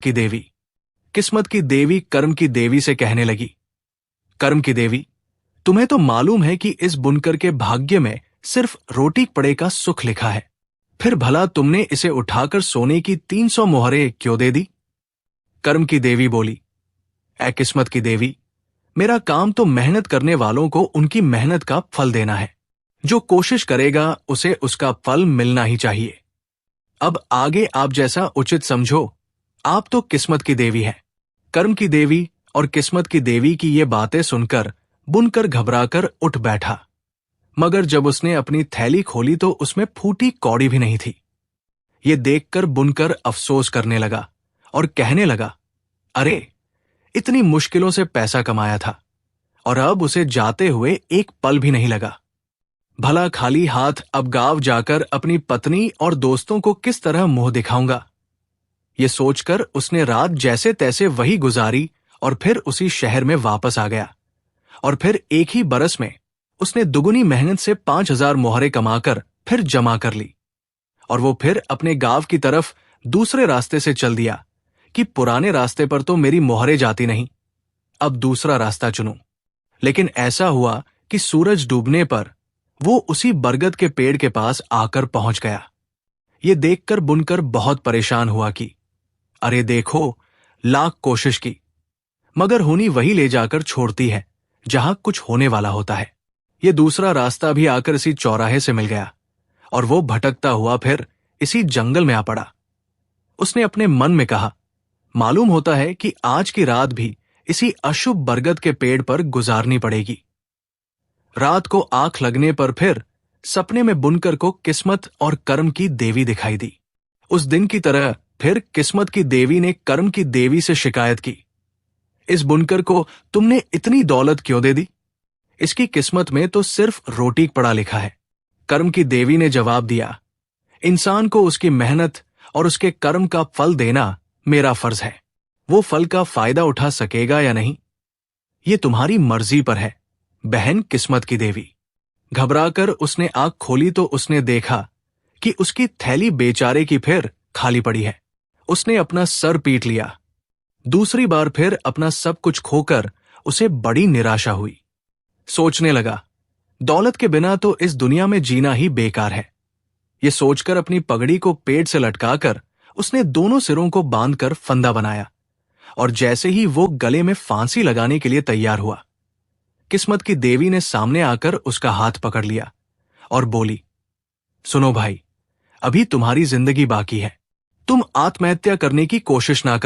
की देवी। किस्मत की देवी कर्म की देवी से कहने लगी, कर्म की देवी, तुम्हें तो मालूम है कि इस बुनकर के भाग्य में सिर्फ रोटी कपड़े का सुख लिखा है, फिर भला तुमने इसे उठाकर सोने की 300 मोहरें क्यों दे दी? कर्म की देवी बोली, ऐ किस्मत की देवी, मेरा काम तो मेहनत करने वालों को उनकी मेहनत का फल देना है। जो कोशिश करेगा उसे उसका फल मिलना ही चाहिए। अब आगे आप जैसा उचित समझो। आप तो किस्मत की देवी हैं। कर्म की देवी और किस्मत की देवी की ये बातें सुनकर बुनकर घबराकर उठ बैठा, मगर जब उसने अपनी थैली खोली तो उसमें फूटी कौड़ी भी नहीं थी। ये देखकर बुनकर अफसोस करने लगा और कहने लगा, अरे, इतनी मुश्किलों से पैसा कमाया था और अब उसे जाते हुए एक पल भी नहीं लगा। भला खाली हाथ अब गांव जाकर अपनी पत्नी और दोस्तों को किस तरह मुंह दिखाऊंगा? ये सोचकर उसने रात जैसे तैसे वही गुजारी और फिर उसी शहर में वापस आ गया। और फिर एक ही बरस में उसने दुगुनी मेहनत से 5,000 मोहरें कमाकर फिर जमा कर ली। और वो फिर अपने गांव की तरफ दूसरे रास्ते से चल दिया कि पुराने रास्ते पर तो मेरी मोहरें जाती नहीं, अब दूसरा रास्ता चुनूं। लेकिन ऐसा हुआ कि सूरज डूबने पर वो उसी बरगद के पेड़ के पास आकर पहुंच गया। ये देखकर बुनकर बहुत परेशान हुआ कि अरे देखो, लाख कोशिश की, मगर होनी वही ले जाकर छोड़ती है जहां कुछ होने वाला होता है। ये दूसरा रास्ता भी आकर इसी चौराहे से मिल गया और वो भटकता हुआ फिर इसी जंगल में आ पड़ा। उसने अपने मन में कहा, मालूम होता है कि आज की रात भी इसी अशुभ बरगद के पेड़ पर गुजारनी पड़ेगी। रात को आंख लगने पर फिर सपने में बुनकर को किस्मत और कर्म की देवी दिखाई दी। उस दिन की तरह फिर किस्मत की देवी ने कर्म की देवी से शिकायत की, इस बुनकर को तुमने इतनी दौलत क्यों दे दी? इसकी किस्मत में तो सिर्फ रोटी पड़ा लिखा है। कर्म की देवी ने जवाब दिया, इंसान को उसकी मेहनत और उसके कर्म का फल देना मेरा फर्ज है। वो फल का फायदा उठा सकेगा या नहीं, ये तुम्हारी मर्जी पर है, बहन किस्मत की देवी। घबराकर उसने आंख खोली तो उसने देखा कि उसकी थैली बेचारे की फिर खाली पड़ी है। उसने अपना सर पीट लिया। दूसरी बार फिर अपना सब कुछ खोकर उसे बड़ी निराशा हुई। सोचने लगा, दौलत के बिना तो इस दुनिया में जीना ही बेकार है। ये सोचकर अपनी पगड़ी को पेट से लटकाकर उसने दोनों सिरों को बांधकर फंदा बनाया और जैसे ही वो गले में फांसी लगाने के लिए तैयार हुआ, किस्मत की देवी ने सामने आकर उसका हाथ पकड़ लिया और बोली, सुनो भाई, अभी तुम्हारी जिंदगी बाकी है। तुम आत्महत्या करने की कोशिश ना कर।